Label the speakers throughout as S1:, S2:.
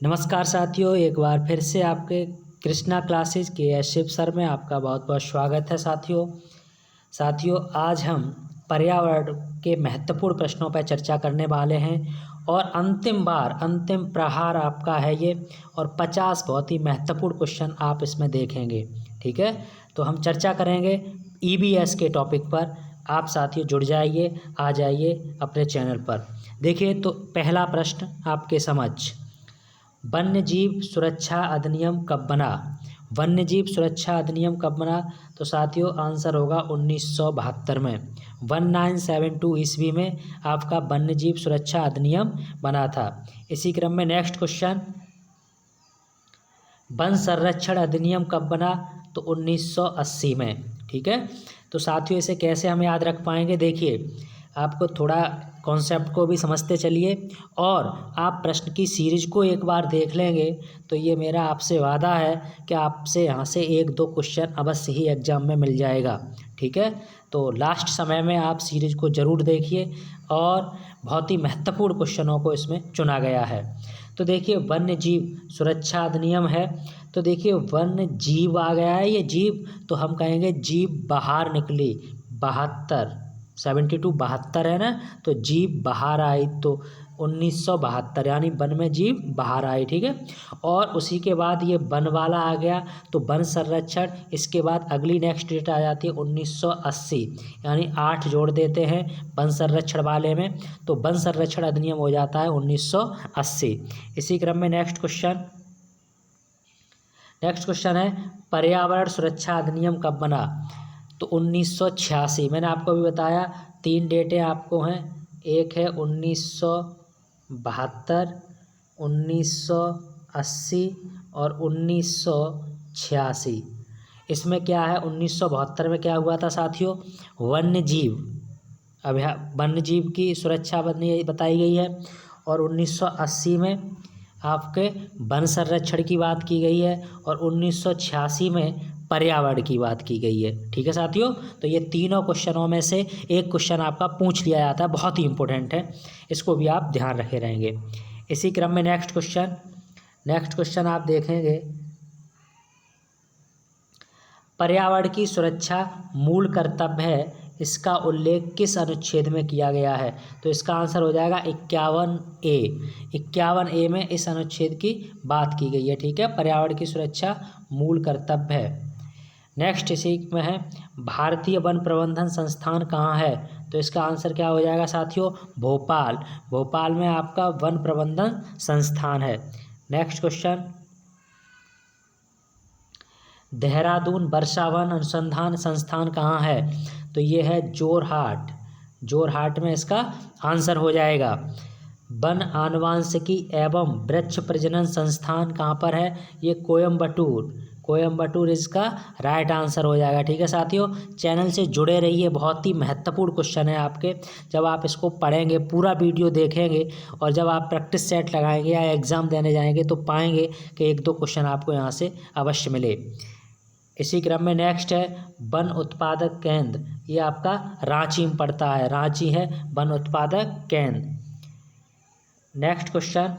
S1: नमस्कार साथियों, एक बार फिर से आपके कृष्णा क्लासेस के एस शिव सर में आपका बहुत बहुत स्वागत है। साथियों आज हम पर्यावरण के महत्वपूर्ण प्रश्नों पर चर्चा करने वाले हैं और अंतिम प्रहार आपका है ये, और 50 बहुत ही महत्वपूर्ण क्वेश्चन आप इसमें देखेंगे। ठीक है, तो हम चर्चा करेंगे ईबीएस के टॉपिक पर। आप साथियों जुड़ जाइए, आ जाइए अपने चैनल पर। देखिए, तो पहला प्रश्न आपके समझ, वन्यजीव सुरक्षा अधिनियम कब बना? वन्यजीव सुरक्षा अधिनियम कब बना? तो साथियों आंसर होगा 1972 में, 1972 ईस्वी में आपका वन्यजीव सुरक्षा अधिनियम बना था। इसी क्रम में नेक्स्ट क्वेश्चन, वन संरक्षण अधिनियम कब बना? तो 1980 में। ठीक है, तो साथियों इसे कैसे हम याद रख पाएंगे? देखिए, आपको थोड़ा कॉन्सेप्ट को भी समझते चलिए और आप प्रश्न की सीरीज को एक बार देख लेंगे तो ये मेरा आपसे वादा है कि आपसे यहाँ से 1-2 क्वेश्चन अवश्य ही एग्जाम में मिल जाएगा। ठीक है, तो लास्ट समय में आप सीरीज को ज़रूर देखिए और बहुत ही महत्वपूर्ण क्वेश्चनों को इसमें चुना गया है। तो देखिए, वन्य जीव सुरक्षा अधिनियम है, तो देखिए वन्य जीव आ गया है, ये जीव तो हम कहेंगे जीव बाहर निकली। 72 है ना, तो जीव बाहर आई, तो 1972 यानी वन में जीव बाहर आई। ठीक है, और उसी के बाद ये वन वाला आ गया, तो वन संरक्षण। इसके बाद अगली नेक्स्ट डेट आ जाती है 1980, यानी 8 जोड़ देते हैं वन संरक्षण वाले में, तो वन संरक्षण अधिनियम हो जाता है 1980। इसी क्रम में नेक्स्ट क्वेश्चन है, पर्यावरण सुरक्षा अधिनियम कब बना? तो 1986। मैंने आपको भी बताया 3 डेटें आपको हैं, एक है 1972, 1980 और 1986। इसमें क्या है, 1972 में क्या हुआ था साथियों? वन्य जीव की सुरक्षा बताई गई है, और 1980 में आपके वन संरक्षण की बात की गई है, और 1986 में पर्यावरण की बात की गई है। ठीक है साथियों, तो ये तीनों क्वेश्चनों में से एक क्वेश्चन आपका पूछ लिया जाता है, बहुत ही इंपॉर्टेंट है, इसको भी आप ध्यान रखे रहेंगे। इसी क्रम में नेक्स्ट क्वेश्चन आप देखेंगे, पर्यावरण की सुरक्षा मूल कर्तव्य है, इसका उल्लेख किस अनुच्छेद में किया गया है? तो इसका आंसर हो जाएगा 51A में इस अनुच्छेद की बात की गई है। ठीक है, पर्यावरण की सुरक्षा मूल कर्तव्य है। नेक्स्ट इसी में है, भारतीय वन प्रबंधन संस्थान कहाँ है? तो इसका आंसर क्या हो जाएगा साथियों? भोपाल में आपका वन प्रबंधन संस्थान है। नेक्स्ट क्वेश्चन, देहरादून वर्षावन अनुसंधान संस्थान कहाँ है? तो ये है जोरहाट में इसका आंसर हो जाएगा। वन आनुवांशिकी एवं वृक्ष प्रजनन संस्थान कहाँ पर है? ये कोयम्बटूर इसका राइट आंसर हो जाएगा। ठीक है साथियों, चैनल से जुड़े रहिए, बहुत ही महत्वपूर्ण क्वेश्चन है आपके। जब आप इसको पढ़ेंगे, पूरा वीडियो देखेंगे और जब आप प्रैक्टिस सेट लगाएंगे या एग्ज़ाम देने जाएंगे तो पाएंगे कि 1-2 क्वेश्चन आपको यहाँ से अवश्य मिले। इसी क्रम में नेक्स्ट है, वन उत्पादक केंद्र, ये आपका रांची में पड़ता है, रांची है वन उत्पादक केंद्र। नेक्स्ट क्वेश्चन,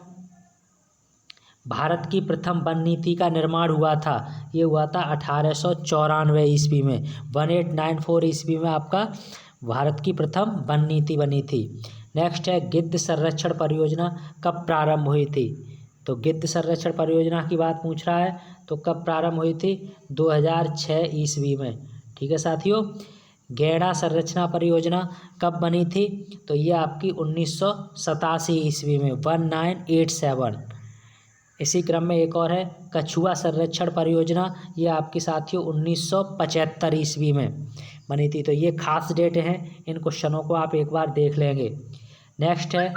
S1: भारत की प्रथम वन नीति का निर्माण हुआ था, ये हुआ था 1894 ईस्वी में, 1894 ईस्वी में आपका भारत की प्रथम वन नीति बनी थी। नेक्स्ट है, गिद्ध संरक्षण परियोजना कब प्रारंभ हुई थी? तो गिद्ध संरक्षण परियोजना की बात पूछ रहा है, तो कब प्रारंभ हुई थी? 2006 ईस्वी में। ठीक है साथियों, गैंडा संरचना परियोजना कब बनी थी? तो ये आपकी 1987 ईस्वी में, 1987। इसी क्रम में एक और है, कछुआ संरक्षण परियोजना, ये आपकी साथियों 1975 ईस्वी में बनी थी। तो ये खास डेट हैं, इन क्वेश्चनों को आप एक बार देख लेंगे। नेक्स्ट है,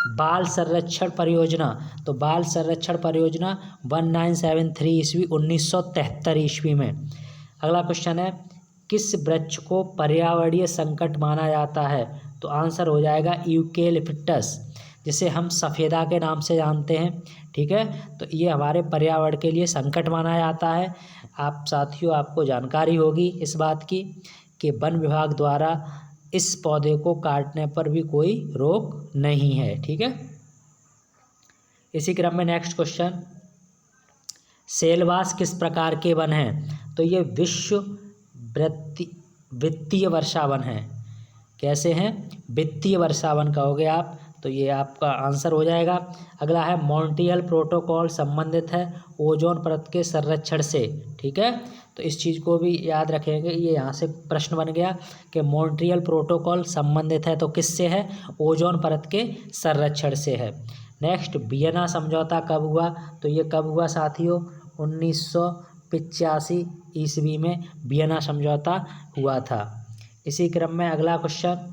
S1: बाल संरक्षण परियोजना, तो बाल संरक्षण परियोजना 1973 ईस्वी, 1973 ईस्वी में। अगला क्वेश्चन है, किस वृक्ष को पर्यावरणीय संकट माना जाता है? तो आंसर हो जाएगा यूकेलिप्टस, जिसे हम सफ़ेदा के नाम से जानते हैं। ठीक है, तो ये हमारे पर्यावरण के लिए संकट माना जाता है। आप साथियों, आपको जानकारी होगी इस बात की कि वन विभाग द्वारा इस पौधे को काटने पर भी कोई रोक नहीं है। ठीक है, इसी क्रम में नेक्स्ट क्वेश्चन, सेलवास किस प्रकार के वन हैं? तो ये विश्व वित्तीय वर्षावन है। कैसे हैं? वित्तीय वर्षावन कहोगे आप, तो ये आपका आंसर हो जाएगा। अगला है मॉन्ट्रियल प्रोटोकॉल संबंधित है ओजोन परत के संरक्षण से। ठीक है, तो इस चीज़ को भी याद रखेंगे, ये यहाँ से प्रश्न बन गया कि मॉन्ट्रियल प्रोटोकॉल संबंधित है तो किससे है? ओजोन परत के संरक्षण से है। नेक्स्ट, वियना समझौता कब हुआ? तो ये कब हुआ साथियों? 1985 ईस्वी में वियना समझौता हुआ था। इसी क्रम में अगला क्वेश्चन,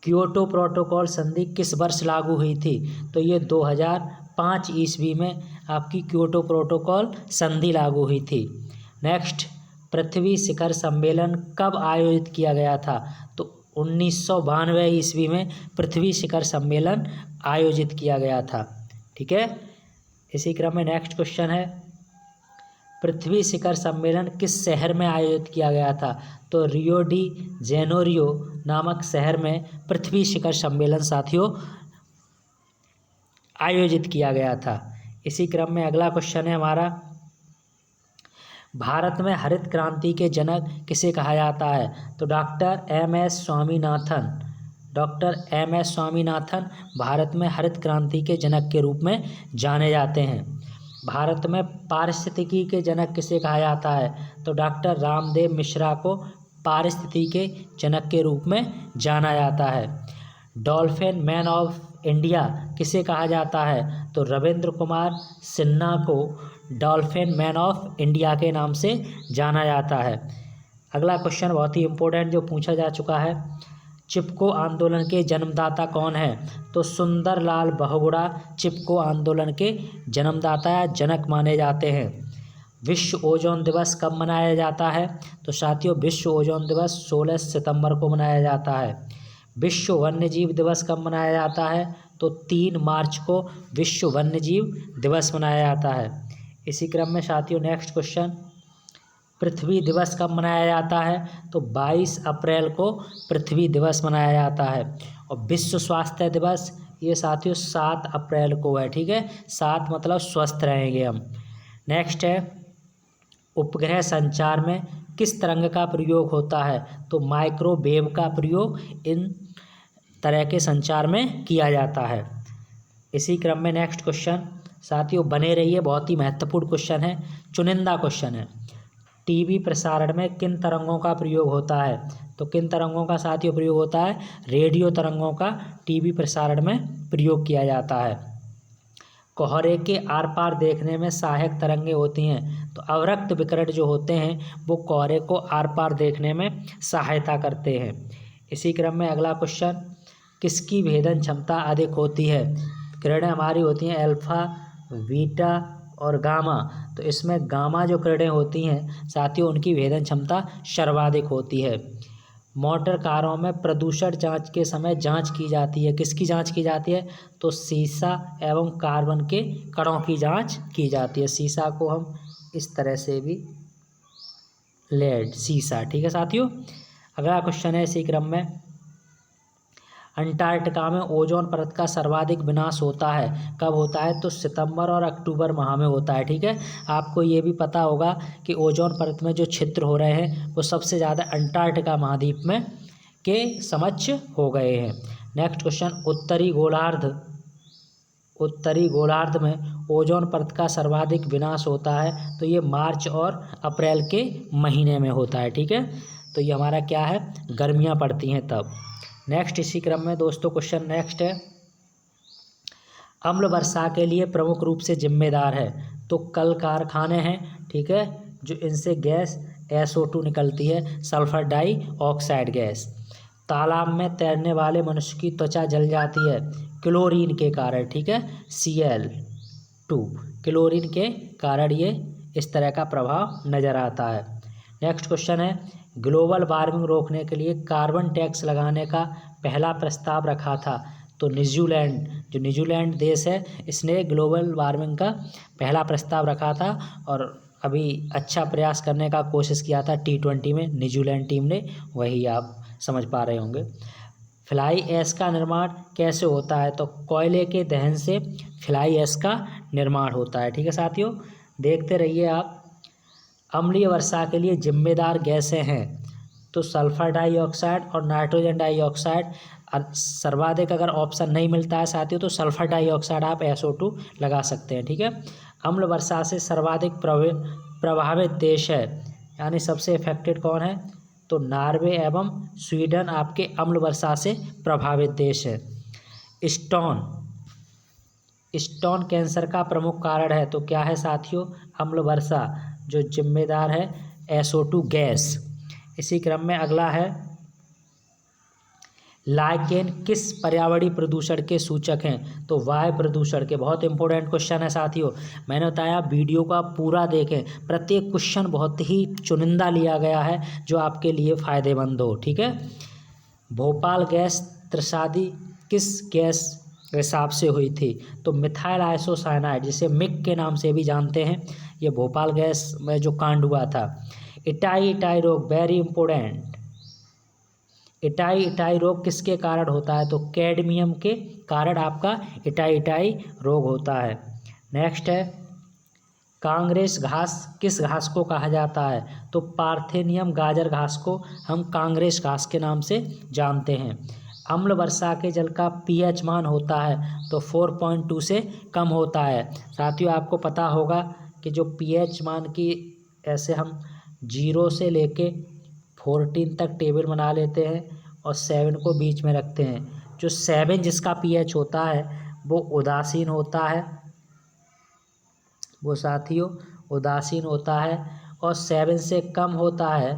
S1: क्योटो प्रोटोकॉल संधि किस वर्ष लागू हुई थी? तो ये 2005 ईस्वी में आपकी क्योटो प्रोटोकॉल संधि लागू हुई थी। नेक्स्ट, पृथ्वी शिखर सम्मेलन कब आयोजित किया गया था? तो 1992 ईस्वी में पृथ्वी शिखर सम्मेलन आयोजित किया गया था। ठीक है, इसी क्रम में नेक्स्ट क्वेश्चन है, पृथ्वी शिखर सम्मेलन किस शहर में आयोजित किया गया था? तो रियो डी जेनेरियो नामक शहर में पृथ्वी शिखर सम्मेलन साथियों आयोजित किया गया था। इसी क्रम में अगला क्वेश्चन है हमारा, भारत में हरित क्रांति के जनक किसे कहा जाता है? तो doctor M S. Swaminathan. Doctor M S. Swaminathan Bharat में हरित क्रांति के जनक के रूप में जाने जाते हैं। भारत में पारिस्थितिकी के जनक किसे कहा जाता है? तो डॉक्टर रामदेव मिश्रा को पारिस्थितिकी के जनक के रूप में जाना जाता है। डॉल्फिन मैन ऑफ इंडिया किसे कहा जाता है? तो रविंद्र कुमार सिन्हा को डॉल्फिन मैन ऑफ इंडिया के नाम से जाना जाता है। अगला क्वेश्चन बहुत ही इम्पोर्टेंट जो पूछा जा चुका है, चिपको आंदोलन के जन्मदाता कौन है? तो सुंदरलाल बहुगुणा चिपको आंदोलन के जन्मदाता या जनक माने जाते हैं। विश्व ओजोन दिवस कब मनाया जाता है? तो साथियों विश्व ओजोन दिवस 16 सितंबर को मनाया जाता है। विश्व वन्यजीव दिवस कब मनाया जाता है? तो 3 मार्च को विश्व वन्यजीव दिवस मनाया जाता है। इसी क्रम में साथियों नेक्स्ट क्वेश्चन, पृथ्वी दिवस कब मनाया जाता है? तो 22 अप्रैल को पृथ्वी दिवस मनाया जाता है। और विश्व स्वास्थ्य दिवस ये साथियों 7 अप्रैल को है। ठीक है, 7 मतलब स्वस्थ रहेंगे हम। नेक्स्ट है, उपग्रह संचार में किस तरंग का प्रयोग होता है? तो माइक्रोवेव का प्रयोग इन तरह के संचार में किया जाता है। इसी क्रम में नेक्स्ट क्वेश्चन साथियों बने रहिए, बहुत ही महत्वपूर्ण क्वेश्चन है, चुनिंदा क्वेश्चन है। टीवी प्रसारण में किन तरंगों का प्रयोग होता है? तो किन तरंगों का साथियों प्रयोग होता है? रेडियो तरंगों का टीवी प्रसारण में प्रयोग किया जाता है। कोहरे के आर पार देखने में सहायक तरंगें होती हैं, तो अवरक्त विकिरण जो होते हैं वो कोहरे को आर पार देखने में सहायता करते हैं। इसी क्रम में अगला क्वेश्चन, किसकी भेदन क्षमता अधिक होती है? किरणें हमारी होती हैं अल्फा, बीटा और गामा, तो इसमें गामा जो किरणें होती हैं साथियों उनकी भेदन क्षमता सर्वाधिक होती है। मोटर कारों में प्रदूषण जांच के समय जांच की जाती है, किसकी जांच की जाती है? तो सीसा एवं कार्बन के कणों की जांच की जाती है। सीसा को हम इस तरह से भी लेड सीसा। ठीक है साथियों, अगला क्वेश्चन है इसी क्रम में, अंटार्कटिका में ओजोन परत का सर्वाधिक विनाश होता है, कब होता है? तो सितंबर और अक्टूबर माह में होता है। ठीक है, आपको ये भी पता होगा कि ओजोन परत में जो छिद्र हो रहे हैं वो सबसे ज़्यादा अंटार्कटिका महाद्वीप में के समक्ष हो गए हैं। नेक्स्ट क्वेश्चन, उत्तरी गोलार्ध में ओजोन परत का सर्वाधिक विनाश होता है, तो ये मार्च और अप्रैल के महीने में होता है। ठीक है, तो ये हमारा क्या है? गर्मियाँ पड़ती हैं तब। नेक्स्ट इसी क्रम में दोस्तों क्वेश्चन नेक्स्ट है, अम्ल वर्षा के लिए प्रमुख रूप से जिम्मेदार है? तो कल कारखाने हैं, ठीक है, जो इनसे गैस SO2 निकलती है, सल्फर डाइऑक्साइड गैस। तालाब में तैरने वाले मनुष्य की त्वचा जल जाती है क्लोरीन के कारण। ठीक है, Cl2 क्लोरीन के कारण ये इस तरह का प्रभाव नज़र आता है। नेक्स्ट क्वेश्चन है, ग्लोबल वार्मिंग रोकने के लिए कार्बन टैक्स लगाने का पहला प्रस्ताव रखा था, तो न्यूजीलैंड, जो न्यूजीलैंड देश है इसने ग्लोबल वार्मिंग का पहला प्रस्ताव रखा था और अभी अच्छा प्रयास करने का कोशिश किया था T20 में न्यूजीलैंड टीम ने, वही आप समझ पा रहे होंगे। फ्लाई ऐश का निर्माण कैसे होता है? तो कोयले के दहन से फ्लाई ऐश का निर्माण होता है। ठीक है साथियों, देखते रहिए आप। अम्लीय वर्षा के लिए जिम्मेदार गैसें हैं तो सल्फर डाइऑक्साइड और नाइट्रोजन डाइऑक्साइड। सर्वाधिक अगर ऑप्शन नहीं मिलता है साथियों तो सल्फर डाइऑक्साइड आप SO2 लगा सकते हैं। ठीक है, अम्ल वर्षा से सर्वाधिक प्रभावित देश है, यानी सबसे इफेक्टेड कौन है? तो नॉर्वे एवं स्वीडन आपके अम्ल वर्षा से प्रभावित देश है। स्टोन कैंसर का प्रमुख कारण है तो क्या है साथियों? अम्ल वर्षा, जो जिम्मेदार है SO2 गैस। इसी क्रम में अगला है लाइकेन किस पर्यावरणीय प्रदूषण के सूचक हैं? तो वायु प्रदूषण के। बहुत इंपॉर्टेंट क्वेश्चन है साथियों, मैंने बताया वीडियो का पूरा देखें, प्रत्येक क्वेश्चन बहुत ही चुनिंदा लिया गया है जो आपके लिए फ़ायदेमंद हो। ठीक है, भोपाल गैस त्रसादी किस गैस हिसाब से हुई थी? तो मिथाइल आइसोसाइनाइड, जिसे मिक के नाम से भी जानते हैं, ये भोपाल गैस में जो कांड हुआ था। इटाई रोग, वेरी इंपॉर्टेंट। इटाई रोग किसके कारण होता है? तो कैडमियम के कारण आपका इटाई रोग होता है। नेक्स्ट है कांग्रेस घास किस घास को कहा जाता है? तो पार्थेनियम गाजर घास को हम कांग्रेस घास के नाम से जानते हैं। अम्ल वर्षा के जल का pH मान होता है तो 4.2 से कम होता है। साथियों आपको पता होगा कि जो pH मान की ऐसे हम 0 से लेके 14 तक टेबल बना लेते हैं और 7 को बीच में रखते हैं। जो 7 जिसका pH होता है वो उदासीन होता है, वो साथियों उदासीन होता है, और 7 से कम होता है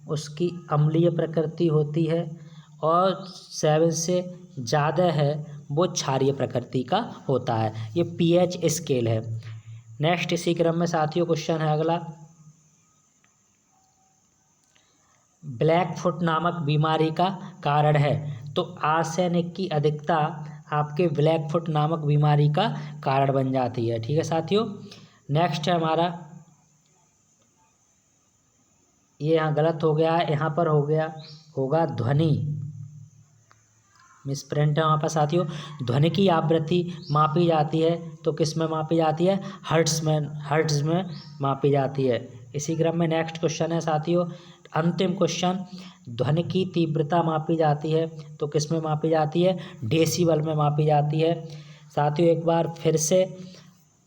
S1: उसकी अम्लीय प्रकृति होती है, और 7 से ज़्यादा है वो क्षारीय प्रकृति का होता है। ये pH स्केल है। नेक्स्ट इसी क्रम में साथियों क्वेश्चन है अगला, ब्लैक फुट नामक बीमारी का कारण है? तो आर्सेनिक की अधिकता आपके ब्लैक फुट नामक बीमारी का कारण बन जाती है। ठीक है साथियों, नेक्स्ट है हमारा, ये यहाँ गलत हो गया है, यहाँ पर होगा ध्वनि, मिसप्रिंट है वहाँ पर साथियों। ध्वनि की आवृत्ति मापी जाती है तो किस में मापी जाती है? हर्ट्ज में मापी जाती है। इसी क्रम में नेक्स्ट क्वेश्चन है साथियों, अंतिम क्वेश्चन, ध्वनि की तीव्रता मापी जाती है तो किस में मापी जाती है? डेसिबल में मापी जाती है। साथियों एक बार फिर से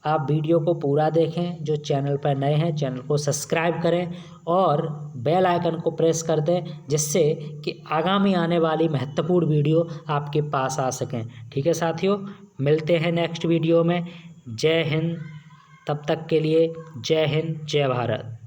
S1: आप वीडियो को पूरा देखें, जो चैनल पर नए हैं चैनल को सब्सक्राइब करें और बेल आइकन को प्रेस कर दें, जिससे कि आगामी आने वाली महत्वपूर्ण वीडियो आपके पास आ सकें। ठीक है साथियों, मिलते हैं नेक्स्ट वीडियो में। जय हिंद, तब तक के लिए जय हिंद, जय भारत।